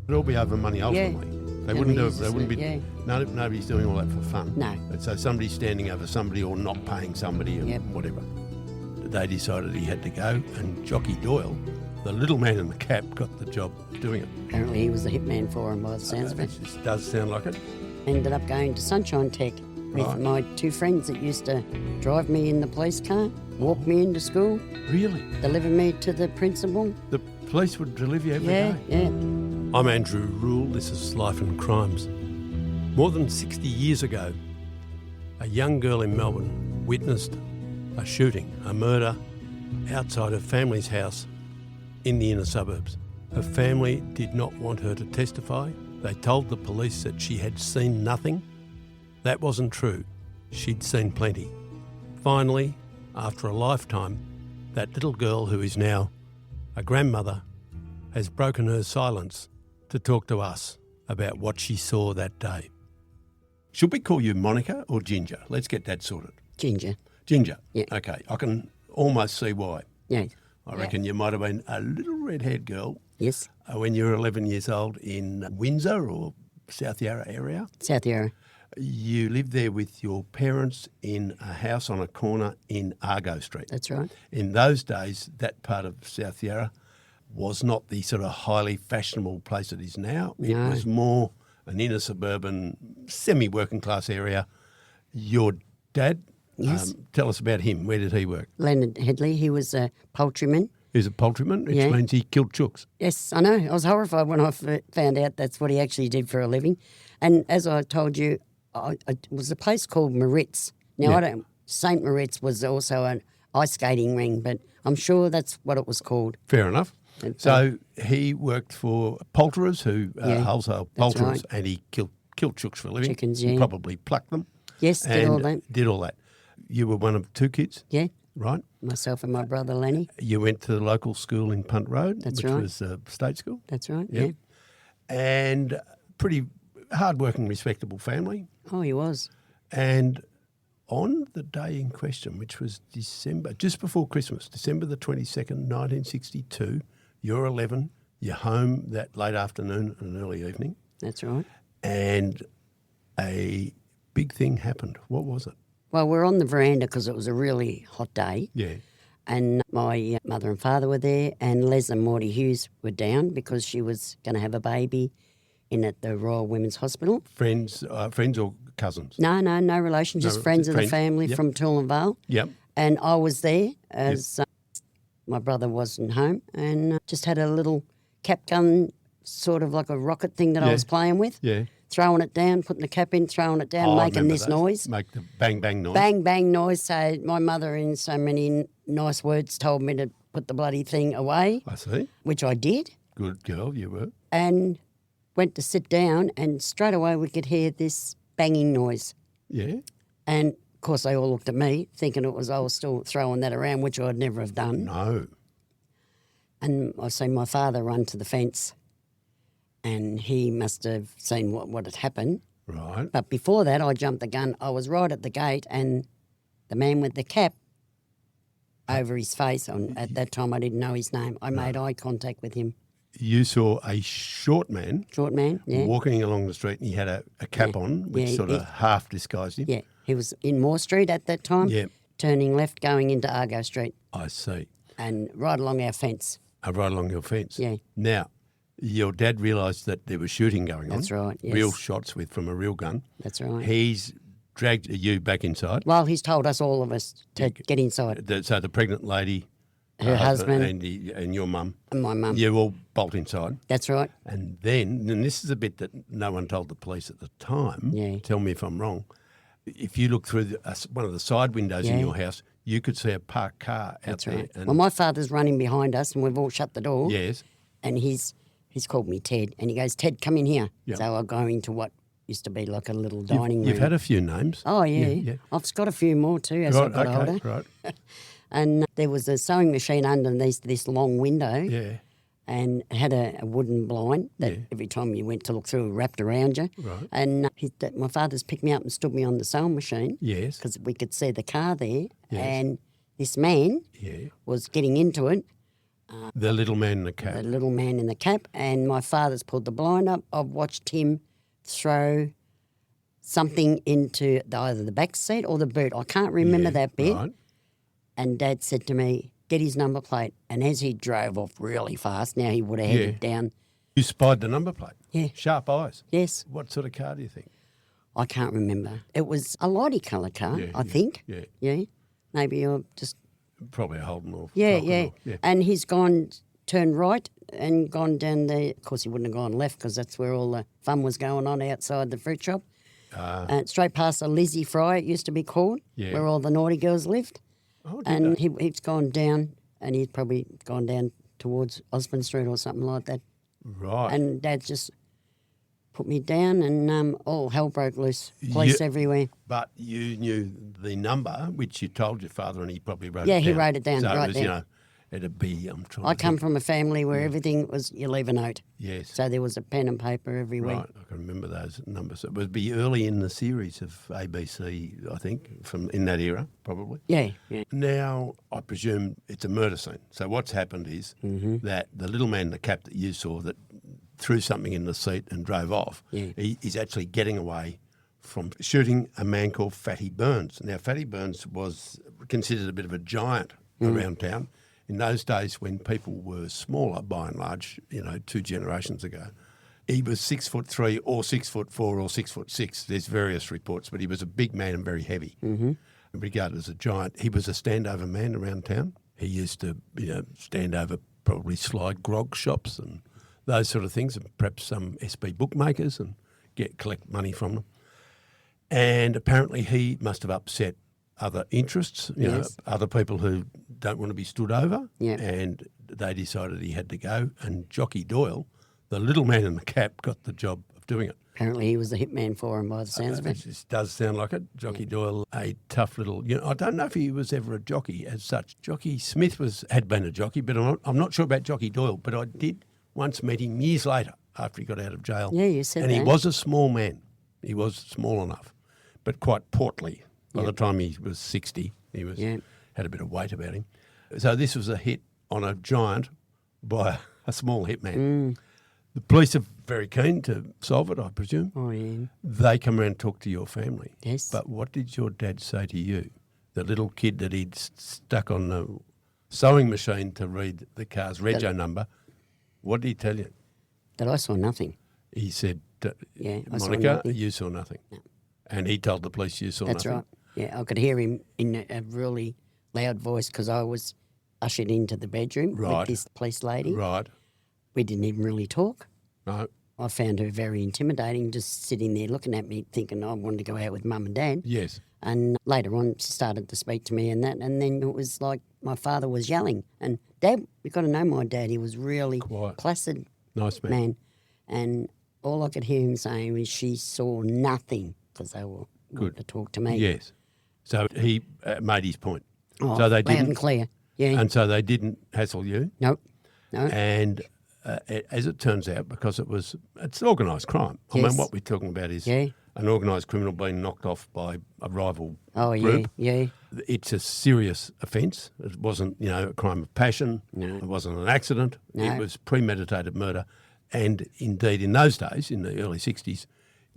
It'd all be over money ultimately. They wouldn't do it. They wouldn't be. Yeah. Nobody's doing all that for fun. No. So somebody's standing over somebody or not paying somebody or whatever. They decided he had to go, and Jockey Doyle, the little man in the cap, got the job doing it. Apparently he was the hitman for him by the sounds of it. It does sound like it. Ended up going to Sunshine Tech with my two friends that used to drive me in the police car, walk me into school. Really? Deliver me to the principal. The police would deliver you every day? Yeah. I'm Andrew Rule. This is Life and Crimes. More than 60 years ago, a young girl in Melbourne witnessed a shooting, a murder, outside her family's house in the inner suburbs. Her family did not want her to testify. They told the police that she had seen nothing. That wasn't true. She'd seen plenty. Finally, after a lifetime, that little girl, who is now a grandmother, has broken her silence to talk to us about what she saw that day. Should we call you Monica or Ginger? Let's get that sorted. Ginger. Ginger? Yeah. Okay, I can almost see why. Yeah. I reckon you might have been a little red-haired girl. Yes. When you were 11 years old in Windsor or South Yarra area. South Yarra. You lived there with your parents in a house on a corner in Argo Street. That's right. In those days, that part of South Yarra was not the sort of highly fashionable place it is now. It was more an inner suburban, semi-working class area. Your dad, tell us about him. Where did he work? Leonard Headley, he was a poultryman. He was a poultryman, which means he killed chooks. Yes, I know. I was horrified when I found out that's what he actually did for a living. And as I told you, it was a place called Moritz. Now, St. Moritz was also an ice skating ring, but I'm sure that's what it was called. Fair enough. So he worked for poulterers wholesale poulterers, right. and he killed chooks for a living. Chickens, He probably plucked them. Yes, did all that. You were one of two kids? Yeah. Right. Myself and my brother Lenny. You went to the local school in Punt Road, which was a state school? That's right, yeah. And pretty hard-working, respectable family. Oh, he was. And on the day in question, which was December, just before Christmas, December the 22nd, 1962, you're 11, you're home that late afternoon and early evening. That's right. And a big thing happened. What was it? Well, we're on the veranda because it was a really hot day. Yeah. And my mother and father were there, and Les and Morty Hughes were down because she was going to have a baby in at the Royal Women's Hospital. Friends or cousins? No relation, just friends of the family from Toolern Vale. Yep. And I was there as my brother wasn't home, and just had a little cap gun, sort of like a rocket thing that I was playing with. Yeah. Throwing it down, putting the cap in, throwing it down, making this noise. Make the bang, bang noise. Bang, bang noise. So my mother, in so many nice words, told me to put the bloody thing away. I see. Which I did. Good girl, you were. And went to sit down, and straight away we could hear this banging noise. Yeah. And, of course, they all looked at me thinking I was still throwing that around, which I'd never have done. No. And I see my father run to the fence, and he must have seen what had happened. Right. But before that, I jumped the gun. I was right at the gate, and the man with the cap over his face, at that time I didn't know his name, I made eye contact with him. You saw a short man. Yeah. Walking along the street, and he had a cap on, which sort of half disguised him. Yeah, he was in Moore Street at that time. Yeah. Turning left, going into Argo Street. I see. And right along our fence. Right along your fence. Yeah. Now, your dad realised that there was shooting going on. That's right, yes. Real shots from a real gun. That's right. He's dragged you back inside. Well, he's told us all of us to get inside. So the pregnant lady, her husband, and your mum. And my mum. You all bolt inside. That's right. And this is a bit that no one told the police at the time. Yeah. Tell me if I'm wrong. If you look through one of the side windows in your house, you could see a parked car out there. Right. Well, my father's running behind us, and we've all shut the door. Yes. And he's called me Ted, and he goes, "Ted, come in here." Yep. So I go into what used to be like a little dining room. You've had a few names. Oh, yeah. I've got a few more too as I got older. Right. And there was a sewing machine underneath this long window. Yeah. And it had a wooden blind that every time you went to look through, it wrapped around you. Right. And my father's picked me up and stood me on the sewing machine. Yes. Because we could see the car there. Yes. And this man was getting into it. The little man in the cap. The little man in the cap, and my father's pulled the blind up. I've watched him throw something into either the back seat or the boot. I can't remember that bit. Right. And Dad said to me, get his number plate. And as he drove off really fast, now he would have headed down. You spied the number plate? Yeah. Sharp eyes? Yes. What sort of car do you think? I can't remember. It was a lighty colour car, I think. Yeah. Yeah. Maybe I'll just... Probably a Holden or... Yeah. Yeah. And he's turned right and gone down the... Of course, he wouldn't have gone left because that's where all the fun was going on outside the fruit shop. And straight past the Lizzie Fry, it used to be called, where all the naughty girls lived. Oh, and he's gone down, and he's probably gone down towards Osborne Street or something like that. Right. And Dad just put me down, and all hell broke loose. Police everywhere. But you knew the number, which you told your father, and he probably wrote it down. Yeah, he wrote it down so right it was, there. You know, it'd be, I come from a family where everything was, you leave a note. Yes. So there was a pen and paper everywhere. Right, I can remember those numbers. It would be early in the series of ABC, I think, from in that era, probably. Yeah. Now, I presume it's a murder scene. So what's happened is that the little man in the cap that you saw that threw something in the seat and drove off, he's actually getting away from shooting a man called Fatty Burns. Now, Fatty Burns was considered a bit of a giant around town. In those days when people were smaller, by and large, 2 generations ago, he was 6'3" or 6'4" or 6'6". There's various reports, but he was a big man and very heavy. Regarded as a giant. He was a standover man around town. He used to, stand over probably slide grog shops and those sort of things, and perhaps some SB bookmakers and collect money from them. And apparently he must have upset other interests, other people who don't want to be stood over, and they decided he had to go. And Jockey Doyle, the little man in the cap, got the job of doing it. Apparently he was the hitman for him by the sounds of it. It does sound like it. Jockey Doyle, a tough little... I don't know if he was ever a jockey as such. Jockey Smith had been a jockey, but I'm not sure about Jockey Doyle, but I did once meet him years later after he got out of jail. Yeah, you said and that. And he was a small man. He was small enough, but quite portly. By the time he was 60, he had a bit of weight about him. So this was a hit on a giant by a small hitman. The police are very keen to solve it, I presume. Oh, yeah. They come around and talk to your family. Yes. But what did your dad say to you? The little kid that he'd stuck on the sewing machine to read the car's rego number, what did he tell you? That I saw nothing. He said, I saw Monica, nothing. you saw nothing. No. And he told the police you saw That's nothing? right. Yeah, I could hear him in a really loud voice because I was ushered into the bedroom with this police lady. Right. We didn't even really talk. No. I found her very intimidating, just sitting there looking at me thinking I wanted to go out with Mum and Dad. Yes. And later on she started to speak to me and that, and then it was like my father was yelling. And Dad, you've got to know my dad, he was really Quiet. placid Nice man. And all I could hear him saying was she saw nothing because they were wanting to talk to me. Yes. So he made his point. Oh, so they loud didn't, and clear. Yeah. And so they didn't hassle you? No. And as it turns out, because it's organised crime. I mean, what we're talking about is an organised criminal being knocked off by a rival group. Yeah. It's a serious offence. It wasn't, a crime of passion. No. It wasn't an accident. No. It was premeditated murder. And indeed, in those days, in the early 60s,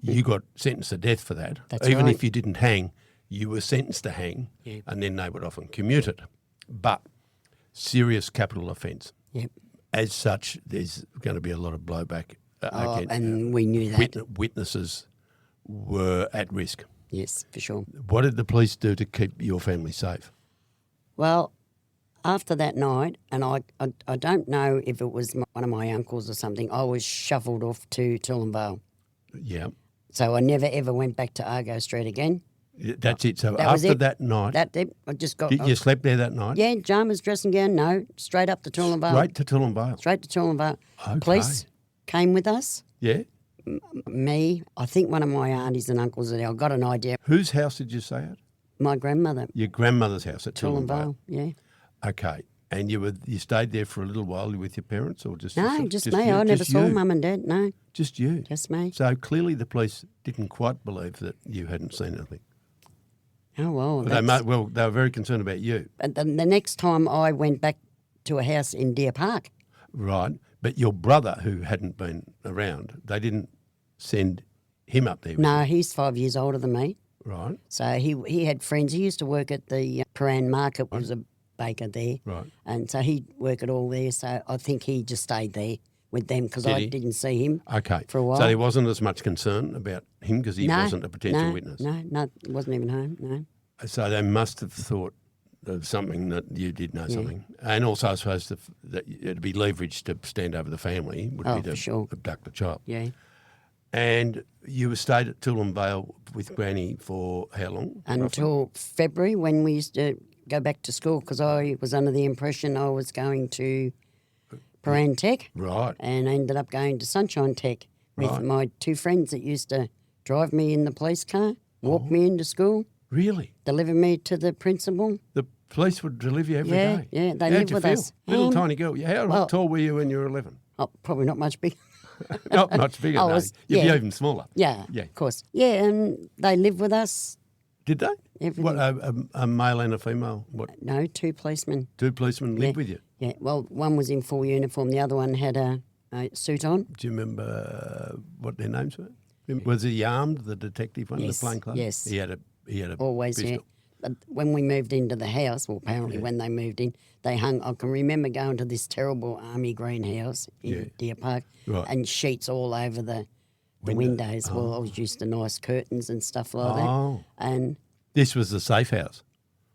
you got sentenced to death for that. That's Even right. if you didn't hang, you were sentenced to hang, and then they would often commute it. But serious capital offence. Yep. As such, there's going to be a lot of blowback against and we knew that. Witnesses were at risk. Yes, for sure. What did the police do to keep your family safe? Well, after that night, and I don't know if it was one of my uncles or something, I was shuffled off to Tullamvale. Yeah. So I never ever went back to Argo Street again. That's it. So That was after it. that night, I just got... you slept there that night? Yeah, pyjamas, dressing gown, no, straight up to Tullamvale. Straight to Tullamvale? Straight to Tullamvale. Okay. Police came with us. Yeah. Me, I think one of my aunties and uncles there. I got an idea. Whose house did you stay at? My grandmother. Your grandmother's house at Tullamvale. Tullamvale, yeah. Okay. And you stayed there for a little while with your parents, or just No, just me. you? I never Just saw you? Mum and Dad, no. Just you? Just me. So clearly the police didn't quite believe that you hadn't seen anything. Oh, well. They were very concerned about you. But the next time I went back to a house in Deer Park. Right. But your brother, who hadn't been around, they didn't send him up there with No, you? he's 5 years older than me. Right. So he had friends. He used to work at the Paran Market, was a baker there. Right. And so he'd work it all there. So I think he just stayed there with them because Did I he? didn't see him Okay. for a while. So there wasn't as much concern about him because he No, wasn't a potential no, witness. No, he wasn't even home, no. So they must have thought of something that you did know something. And also I suppose that it'd be leverage to stand over the family would be to for sure. abduct the child. Yeah. And you stayed at Toolum Vale with Granny for how long? Until February when we used to go back to school because I was under the impression I was going to Paran Tech Right. and I ended up going to Sunshine Tech with Right. my two friends that used to drive me in the police car, walk me into school, Really? deliver me to the principal. The police would deliver you every day? Yeah, they How'd live you with feel? us. Little tiny girl. How well- tall were you when you were 11? Oh, probably not much bigger. Not much bigger, I no. was- You'd be yeah. even smaller. Yeah, Yeah. of course. Yeah, and they live with us. Did they? Everything. What, a male and a female? What, No, two policemen. two policemen lived with you? Yeah, well, one was in full uniform. The other one had a suit on. Do you remember what their names were? Was he armed, the detective one, Yes, the plainclothes? yes. He had a Always, pistol. yeah. But when we moved into the house, well, apparently when they moved in, they hung. I can remember going to this terrible army greenhouse in Deer Park, Right. and sheets all over the windows. Well, I was used to nice curtains and stuff like Oh. that. And This was the safe house.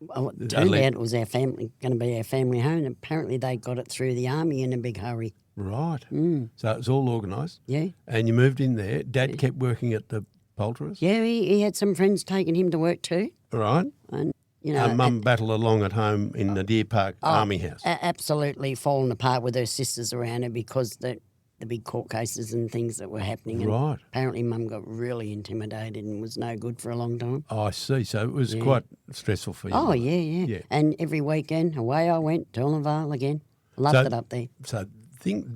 well, it turned out it was our family, going to be our family home. And apparently they got it through the army in a big hurry. Right. So it was all organised. Yeah. And you moved in there. Dad kept working at the poulterers? Yeah, he had some friends taking him to work too. Right. And, you know, And Mum battled along at home in the Deer Park Army house. Absolutely falling apart with her sisters around her because the big court cases and things that were happening. And Right. apparently Mum got really intimidated and was no good for a long time. Oh, I see. So it was quite stressful for you. Oh, wasn't it? yeah. Yeah. And every weekend, away I went to Vale again. Loved it up there. So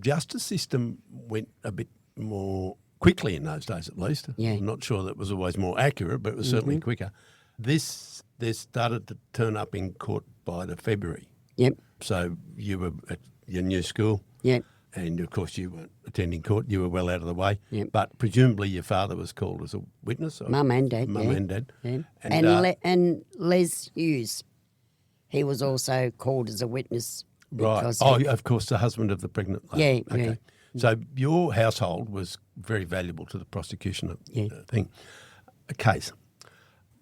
justice system went a bit more quickly in those days, at least. Yeah. I'm not sure that it was always more accurate, but it was certainly quicker. They started to turn up in court by the February. Yep, So you were at your new school, yep. and of course you weren't attending court. You were well out of the way. Yep. But presumably your father was called as a witness. Or Mum and Dad, Mum yeah. and Dad. Yeah. And, And Les Hughes, he was also called as a witness. right. because Oh, he- of course, the husband of the pregnant lady. Yeah, Okay. yeah. So your household was very valuable to the prosecution a case.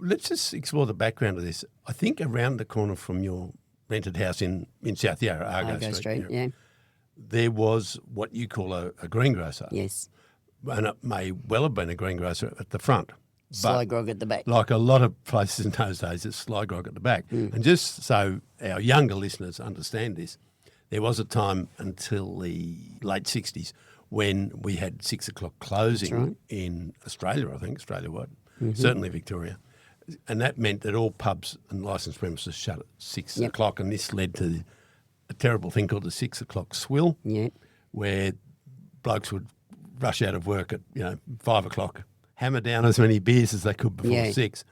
Let's just explore the background of this. I think around the corner from your rented house in South Yarra, Argo Street, yeah. there was what you call a greengrocer. Yes. And it may well have been a greengrocer at the front. Sly grog at the back. Like a lot of places in those days, it's sly grog at the back. And just so our younger listeners understand this, there was a time until the late 60s when we had 6 o'clock closing in Australia, I think, Australia-wide, certainly Victoria. And that meant that all pubs and licensed premises shut at 6 o'clock, and this led to a terrible thing called the 6 o'clock swill, Yeah. where blokes would rush out of work at 5 o'clock, hammer down as many beers as they could before 6,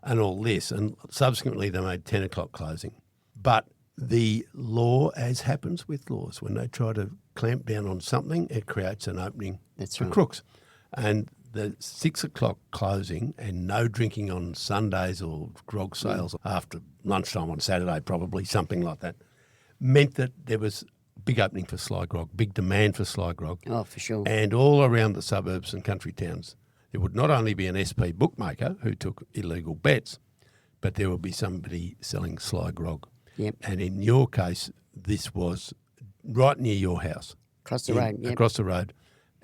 and all this. And subsequently, they made 10 o'clock closing. But the law, as happens with laws, when they try to clamp down on something, it creates an opening for crooks. And the 6 o'clock closing and no drinking on Sundays or grog sales after lunchtime on Saturday, probably something like that, meant that there was big opening for sly grog, big demand for sly grog. Oh, for sure. And all around the suburbs and country towns, there would not only be an SP bookmaker who took illegal bets, but there would be somebody selling sly grog. Yep. And in your case, this was right near your house. Across the road, yep. Across the road,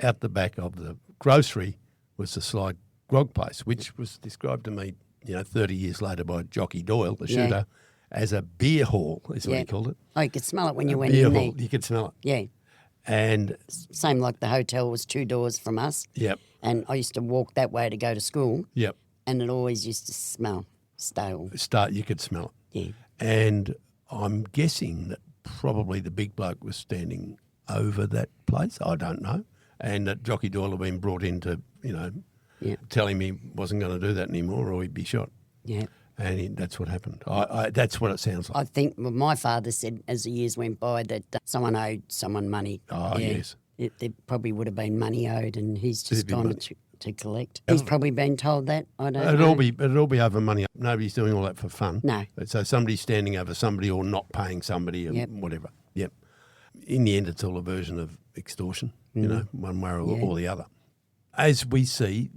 out the back of the grocery was the sly grog place, which was described to me, 30 years later by Jockey Doyle, the shooter, as a beer hall, is what he called it. Oh, you could smell it when you went Beer in hall. there. You could smell it. Yeah. And, Same like the hotel was 2 doors from us. yep, And I used to walk that way to go to school, yep. and it always used to smell stale. You could smell it. Yeah. And I'm guessing that probably the big bloke was standing over that place. I don't know. And that Jockey Doyle had been brought in to, tell him he wasn't going to do that anymore or he'd be shot. Yeah. And that's what happened. That's what it sounds like. I think my father said as the years went by that someone owed someone money. Oh, yes. There probably would have been money owed, and he's just gone to collect. Yeah. He's probably been told that. I don't know. It'll all be over money. Nobody's doing all that for fun. No. So somebody's standing over somebody or not paying somebody or whatever. Yep. In the end, it's all a version of extortion, one way or the other. As we see,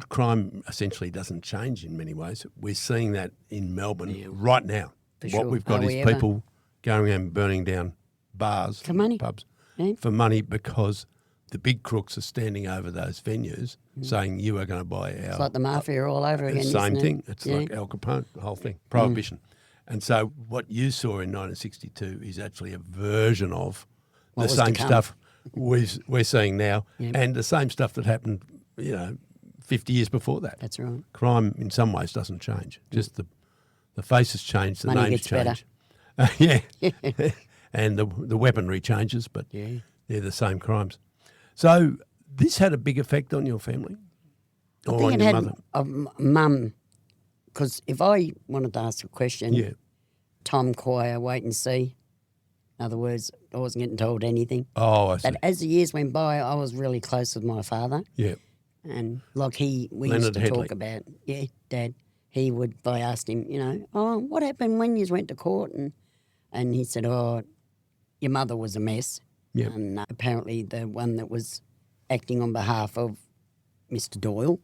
crime essentially doesn't change in many ways. We're seeing that in Melbourne right now. For what sure. we've got is people going and burning down bars, For money. pubs, Yeah. for money because the big crooks are standing over those venues saying you are going to buy our... It's like the mafia all over again, Same isn't thing. it? It's like Al Capone, the whole thing, prohibition. And so what you saw in 1962 is actually a version of the same stuff we're seeing now and the same stuff that happened, 50 years before that. That's right. Crime in some ways doesn't change. Just the faces change, the Money names gets change. Yeah. And the weaponry changes, but they're the same crimes. So this had a big effect on your family or on your mother? Mum, because if I wanted to ask a question, Tom Quire, wait and see. In other words, I wasn't getting told anything. Oh, I see. But as the years went by, I was really close with my father. Yeah. And like we Leonard used to Headley. talk about, Dad, he would, if I asked him, what happened when you went to court? And he said, your mother was a mess. Yep. And apparently the one that was acting on behalf of Mr. Doyle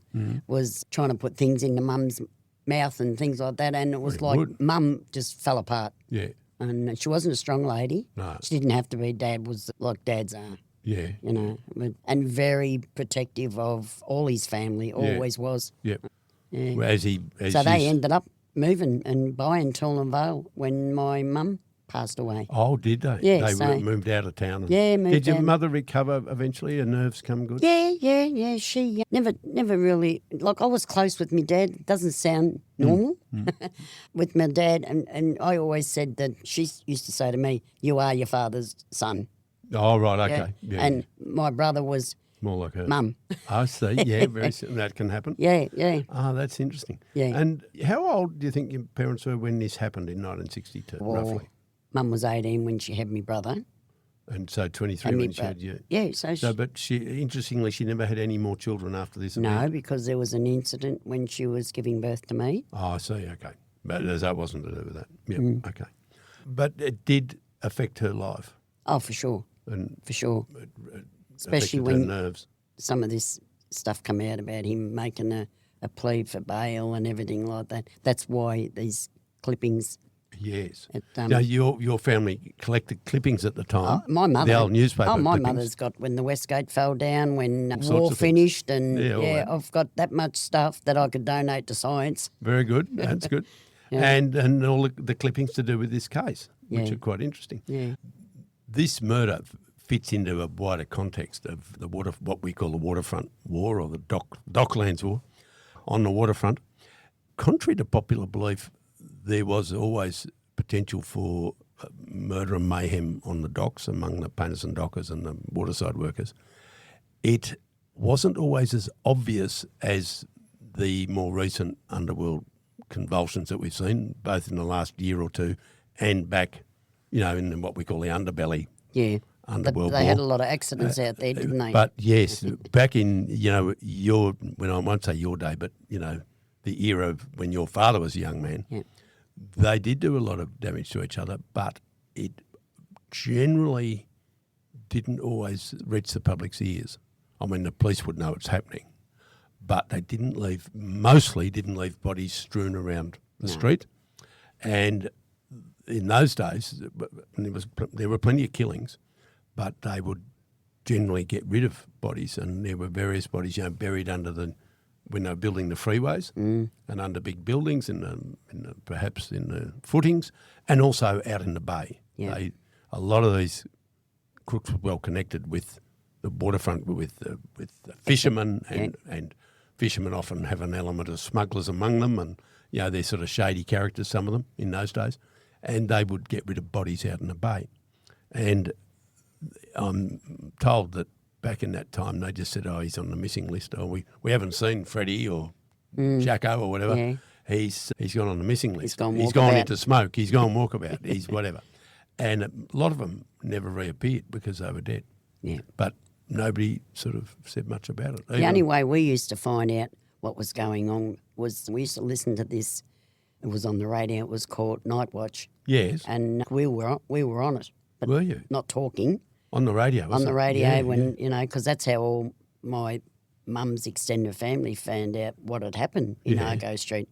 was trying to put things into Mum's mouth and things like that. And it was Mum just fell apart. Yeah. And she wasn't a strong lady. No. She didn't have to be. Dad was like dads are. Yeah. And very protective of all his family, always was. Yep. Yeah. So they ended up moving and buying Toolern Vale when my mum passed away. Oh, did they? Yeah, They moved out of town. Moved Did your down. mother recover eventually? Her nerves come good? Yeah. She never really, I was close with my dad. It doesn't sound normal with my dad. And I always said that she used to say to me, you are your father's son. Oh, right, okay. Yeah. And my brother was more like her. Mum. I see. Yeah, that can happen. Yeah. Oh, that's interesting. Yeah. And how old do you think your parents were when this happened in 1962, roughly? Mum was 18 when she had my brother. And so 23 when she had you. Yeah, But interestingly, she never had any more children after this event. No, because there was an incident when she was giving birth to me. Oh, I see, okay. But that wasn't to do with that. Yeah, okay. But it did affect her life. Oh, for sure. For sure. It Especially affected her when nerves. some of this stuff come out about him making a plea for bail and everything like that. That's why these clippings... Yes. Now, your family collected clippings at the time. My mother. The old newspaper my clippings. mother's got when the Westgate fell down, when All war sorts of finished, and Yeah, I've got that much stuff that I could donate to science. Very good. That's good. Yeah. And all the clippings to do with this case, which Yeah. are quite interesting. Yeah. This murder fits into a wider context of what we call the waterfront war or the Docklands war on the waterfront. Contrary to popular belief, there was always potential for murder and mayhem on the docks among the painters and dockers and the waterside workers. It wasn't always as obvious as the more recent underworld convulsions that we've seen, both in the last year or two and back, in what we call the underbelly. Yeah. Underworld They war. had a lot of accidents out there, didn't they? But yes, back in, when I won't say your day, but, the era of when your father was a young man, they did do a lot of damage to each other, but it generally didn't always reach the public's ears. I mean, the police would know it's happening, but they mostly didn't leave bodies strewn around the street. And in those days, there were plenty of killings, but they would generally get rid of bodies, and there were various bodies, buried under when they were building the freeways and under big buildings, perhaps in the footings, and also out in the bay. Yeah. A lot of these crooks were well connected with the waterfront, with the fishermen, and fishermen often have an element of smugglers among them, and they're sort of shady characters, some of them in those days, and they would get rid of bodies out in the bay. And I'm told that back in that time, they just said, he's on the missing list, or we haven't seen Freddie or Jacko or whatever. Yeah. He's gone on the missing list. He's gone into smoke. He's gone walkabout. He's whatever. And a lot of them never reappeared because they were dead. Yeah. But nobody sort of said much about it. The only way we used to find out what was going on was we used to listen to this. It was on the radio. It was called Night Watch. Yes. And we were on it. But Were you? not talking. On the radio, On the radio Yeah, when, because that's how all my mum's extended family found out what had happened in Argo Street.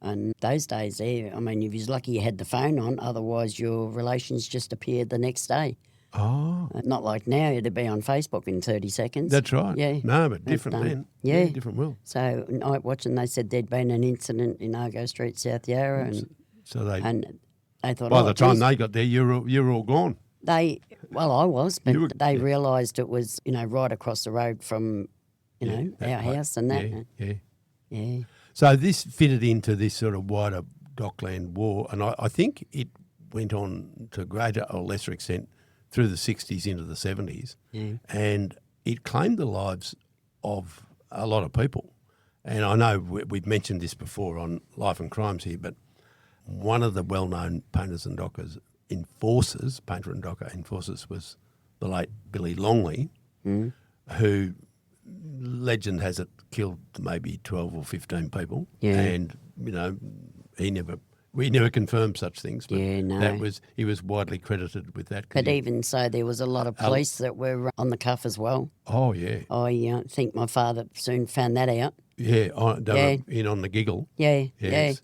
And those days there, I mean, if you was lucky you had the phone on, otherwise your relations just appeared the next day. Oh. Not like now, it'd be on Facebook in 30 seconds. That's right. Yeah. No, but different then. Yeah. Different world. So Night Watch, and they said there'd been an incident in Argo Street, South Yarra, and they thought, by the time they got there, you're all gone. I was, but they realised it was, right across the road from, our house and that. Yeah. So this fitted into this sort of wider Dockland war, and I think it went on to greater or lesser extent through the 60s into the 70s, and it claimed the lives of a lot of people. And I know we've mentioned this before on Life and Crimes here, but one of the well-known painters and dockers painter and docker enforcers, was the late Billy Longley, who, legend has it, killed maybe 12 or 15 people. Yeah. And, we never confirmed such things. But he was widely credited with that. But even so, there was a lot of police that were on the cuff as well. Oh, yeah. I think my father soon found that out. Yeah, they were in on the giggle. Yeah, yes.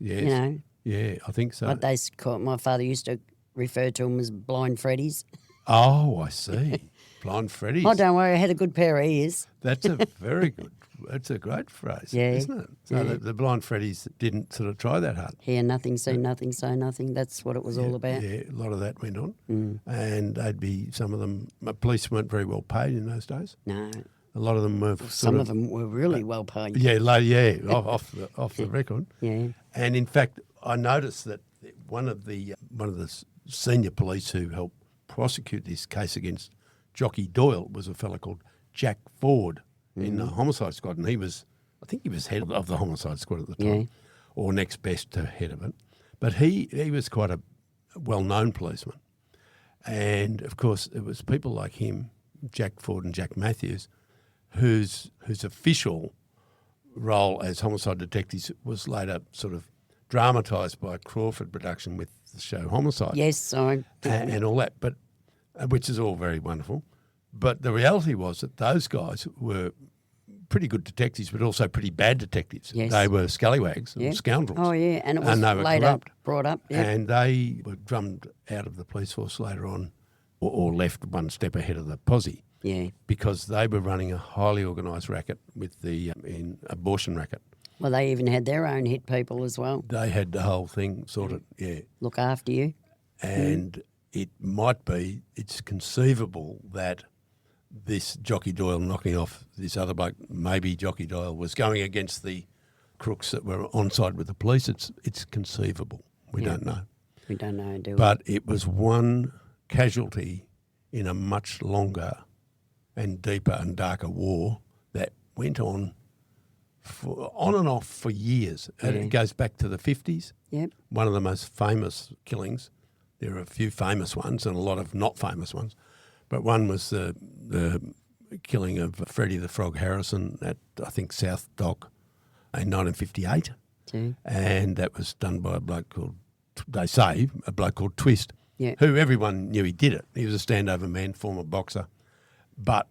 Yeah, I think so. But my father used to refer to them as Blind Freddies. Oh, I see. Blind Freddies. Oh, don't worry, I had a good pair of ears. That's a great phrase, isn't it? So the Blind Freddies didn't sort of try that hard. Hear nothing, see nothing, say nothing. That's what it was all about. Yeah, a lot of that went on. And some of them, police weren't very well paid in those days. No. A lot of them were Some of them were really well paid. Yeah, off the record. Yeah. And in fact, I noticed that one of the senior police who helped prosecute this case against Jockey Doyle was a fellow called Jack Ford in the homicide squad, and I think he was head of the homicide squad at the time, or next best to head of it. But he was quite a well-known policeman, and of course it was people like him, Jack Ford and Jack Matthews, whose official role as homicide detectives was later sort of dramatised by Crawford production with the show Homicide. Yes, and all that, but which is all very wonderful. But the reality was that those guys were pretty good detectives, but also pretty bad detectives. Yes. They were scallywags and scoundrels. Oh, yeah, and it was they were later corrupt. Brought up. Yeah. And they were drummed out of the police force later on, or left one step ahead of the posse. Yeah. Because they were running a highly organised racket with the abortion racket. Well, they even had their own hit people as well. They had the whole thing sorted, Look after you. And it's conceivable that this Jockey Doyle knocking off this other bloke, maybe Jockey Doyle, was going against the crooks that were on side with the police. It's conceivable. We don't know. We don't know, do we? But it was one casualty in a much longer and deeper and darker war that went on and off for years. And it goes back to the 50s. Yep. One of the most famous killings. There are a few famous ones and a lot of not famous ones. But one was the killing of Freddie the Frog Harrison at, I think, South Dock in 1958. Okay. And that was done by a bloke called Twist, who everyone knew he did it. He was a standover man, former boxer. But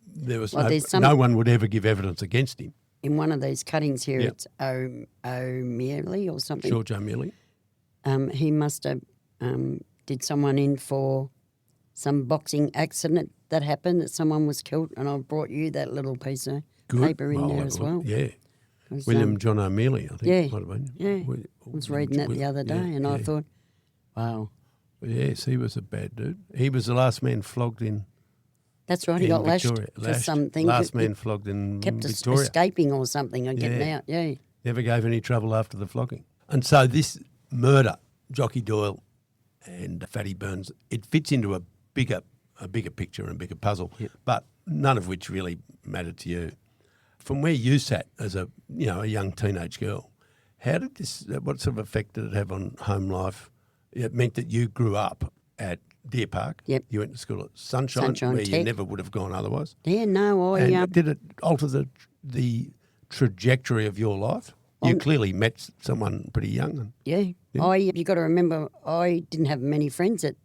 there was no one would ever give evidence against him. In one of these cuttings here, it's O'Mealy or something. George O'Mealy. He must have did someone in for some boxing accident that happened, that someone was killed, and I brought you that little piece of paper in there as well. Yeah. William John O'Mealy, I think. Might have been. Yeah. I was reading that the other day and I thought, wow. Yes, he was a bad dude. He was the last man flogged in. That's right, he got Victoria. lashed for something. Last man flogged in Victoria. Kept escaping or something and getting out, Never gave any trouble after the flogging. And so this murder, Jockey Doyle and Fatty Burns, it fits into a bigger picture and a bigger puzzle, but none of which really mattered to you. From where you sat as a young teenage girl, How did this? What sort of effect did it have on home life? It meant that you grew up at Deer Park. Yep. You went to school at Sunshine where Tech. you never would have gone otherwise. Yeah, no, And did it alter the trajectory of your life? You clearly met someone pretty young. Yeah. You got to remember, I didn't have many friends at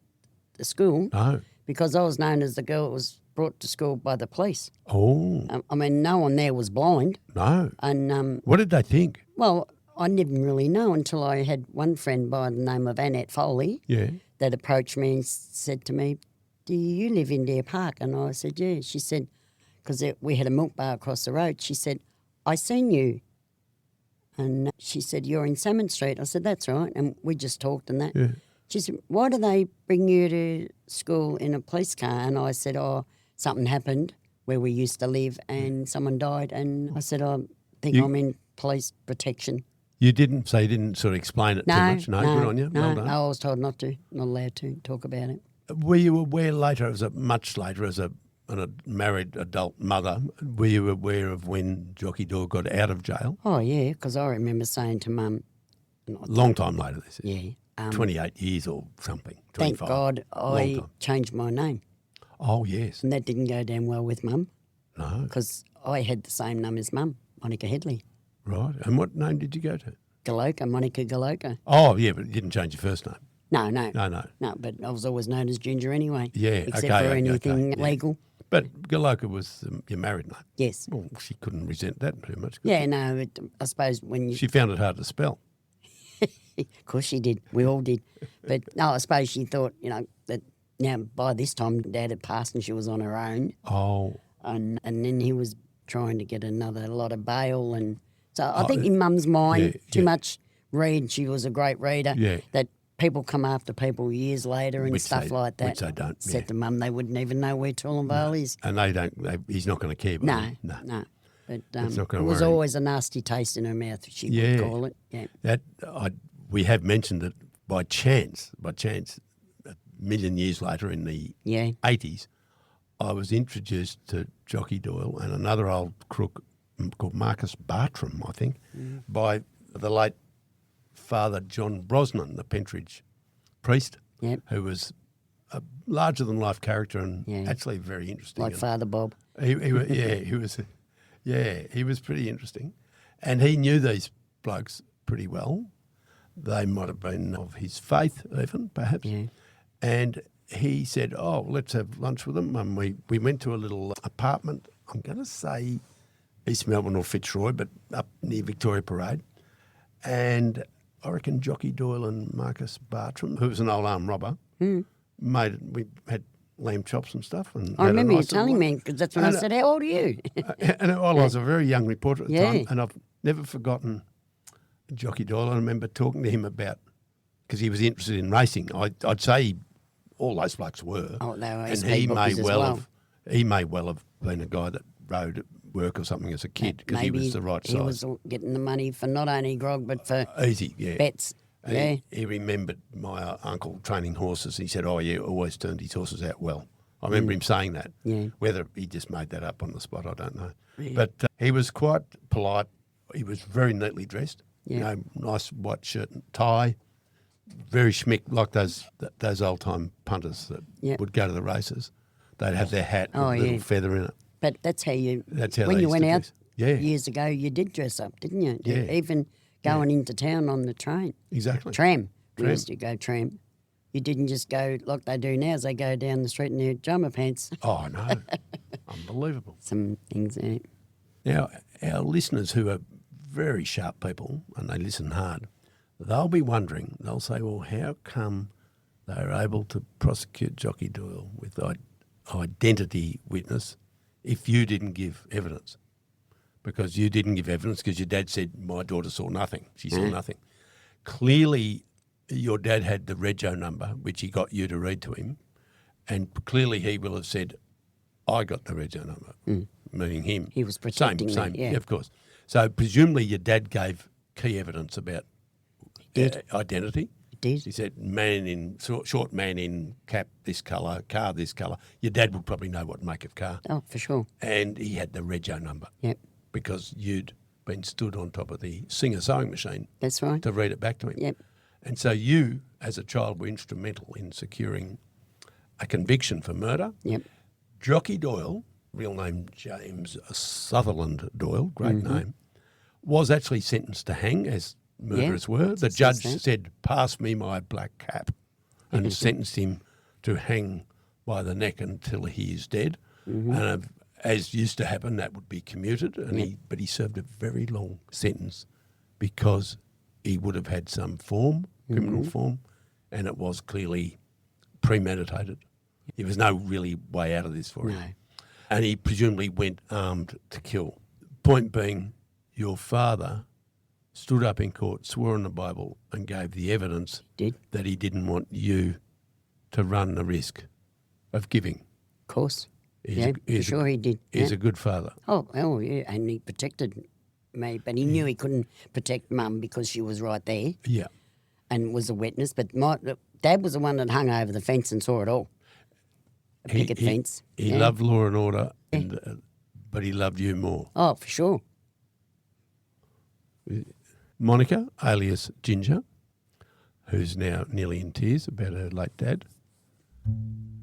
the school No. because I was known as the girl that was brought to school by the police. Oh. I mean, no one there was blind. No. And, What did they think? well, I didn't really know until I had one friend by the name of Annette Foley Yeah. that approached me and said to me, do you live in Deer Park? And I said, yeah. She said, because we had a milk bar across the road, she said, I seen you. And she said, you're in Salmon Street. I said, that's right. And we just talked and that. Yeah. She said, why do they bring you to school in a police car? And I said, something happened where we used to live and someone died. And I said, I think I'm in police protection. You didn't sort of explain it too much? No, good on you. No, Well done. I was told not allowed to talk about it. Were you aware later, much later, as a married adult mother, were you aware of when Jockey Doyle got out of jail? Oh, yeah, because I remember saying to Mum, Long time later, this is. yeah, 28 years or something. thank 25. God Long I time. changed my name. Oh, yes. And that didn't go down well with Mum No. because I had the same name as Mum, Monica Headley. Right. And what name did you go to? Galoka, Monica Galoka. Oh, yeah, but you didn't change your first name. No, No. but I was always known as Ginger anyway. Yeah, except okay, for anything yeah. legal. But Galoka was your married name. Yes. Well, she couldn't resent that too much. could Yeah, no, I suppose when you... She found it hard to spell. Of course she did. We all did. But no, I suppose she thought, that now by this time Dad had passed and she was on her own. Oh. And then he was trying to get another lot of bail. And so I think in Mum's mind, too much read. She was a great reader. Yeah. That people come after people years later and stuff like that. Which they don't. Said to Mum they wouldn't even know where Toowoomba is. And they don't. He's not going to care. No. But It's not it gonna was worry. always a nasty taste in her mouth, she would call it. Yeah. We have mentioned that by chance, a million years later in the 80s, I was introduced to Jockey Doyle and another old crook called Marcus Bartram, I think, by the late Father John Brosnan, the Pentridge priest, who was a larger-than-life character and actually very interesting. Like Father Bob. He was pretty interesting. And he knew these blokes pretty well. They might have been of his faith even, perhaps. Yeah. And he said, let's have lunch with them. And we went to a little apartment, I'm going to say East Melbourne or Fitzroy, but up near Victoria Parade. And I reckon Jockey Doyle and Marcus Bartram, who was an old armed robber, we had lamb chops and stuff. And I remember you telling me, because that's when I said, how old are you? And I was a very young reporter at the Yeah. time, and I've never forgotten Jockey Doyle. I remember talking to him about, because he was interested in racing. I'd say all those blokes were. Oh, they were and SP bookies as well. He may well have been a guy that rode at work or something as a kid because he was the right size. He was getting the money for not only grog but for easy, yeah. bets. And he remembered my uncle training horses. He said, always turned his horses out well. I remember him saying that. Yeah. Whether he just made that up on the spot, I don't know. Yeah. But he was quite polite. He was very neatly dressed. Yeah. Nice white shirt and tie. Very schmick, like those old-time punters that would go to the races. They'd have their hat with a little feather in it. But that's how when you went out dress. years ago, you did dress up, didn't you? Yeah. Even going into town on the train. Exactly. Tram. We used to go tram. You didn't just go like they do now, as they go down the street in their jumper pants. Oh, no. Unbelievable. Some things there. Now, our listeners who are very sharp people and they listen hard, they'll be wondering, they'll say, well, how come they were able to prosecute Jockey Doyle with identity witness if you didn't give evidence? Because you didn't give evidence because your dad said, my daughter saw nothing. She saw nothing. Clearly, your dad had the rego number, which he got you to read to him, and clearly he will have said, I got the rego number, meaning him. He was protecting me, Same, of course. So presumably your dad gave key evidence about identity. He did. He said, short man in cap this colour, car this colour. Your dad would probably know what make of car. Oh, for sure. And he had the rego number. Yep. Because you'd been stood on top of the Singer sewing machine That's right. to read it back to him. Yep. And so you, as a child, were instrumental in securing a conviction for murder. Yep. Jockey Doyle, real name James Sutherland Doyle, great name, was actually sentenced to hang, as murderers were. The judge said, "Pass me my black cap," and sentenced him to hang by the neck until he is dead. And as used to happen, that would be commuted. And but he served a very long sentence because he would have had some form, criminal form, and it was clearly premeditated. There was no really way out of this for him. And he presumably went armed to kill. Point being, your father stood up in court, swore on the Bible, and gave the evidence that he didn't want you to run the risk of giving. Of course. For sure he did. He's a good father. Oh, yeah, and he protected me, but he knew he couldn't protect Mum because she was right there. Yeah. And was a witness, but my Dad was the one that hung over the fence and saw it all. A picket fence. He loved law and order, but he loved you more. Oh, for sure. Monica, alias Ginger, who's now nearly in tears about her late dad,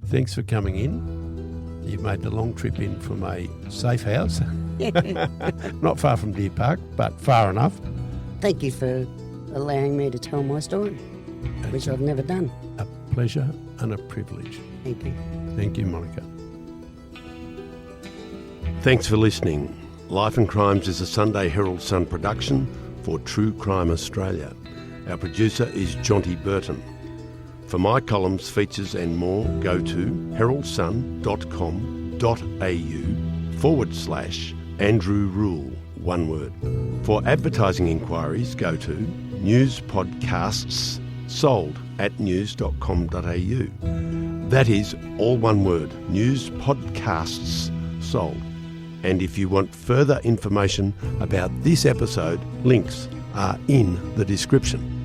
thanks for coming in. You've made the long trip in from a safe house, not far from Deer Park, but far enough. Thank you for allowing me to tell my story, which I've never done. A pleasure and a privilege. Thank you. Thank you, Monica. Thanks for listening. Life and Crimes is a Sunday Herald Sun production for True Crime Australia. Our producer is Jonty Burton. For my columns, features and more, go to heraldsun.com.au/Andrew Rule, one word. For advertising inquiries, go to newspodcastssold@news.com.au. That is all one word, newspodcastssold. And if you want further information about this episode, links are in the description.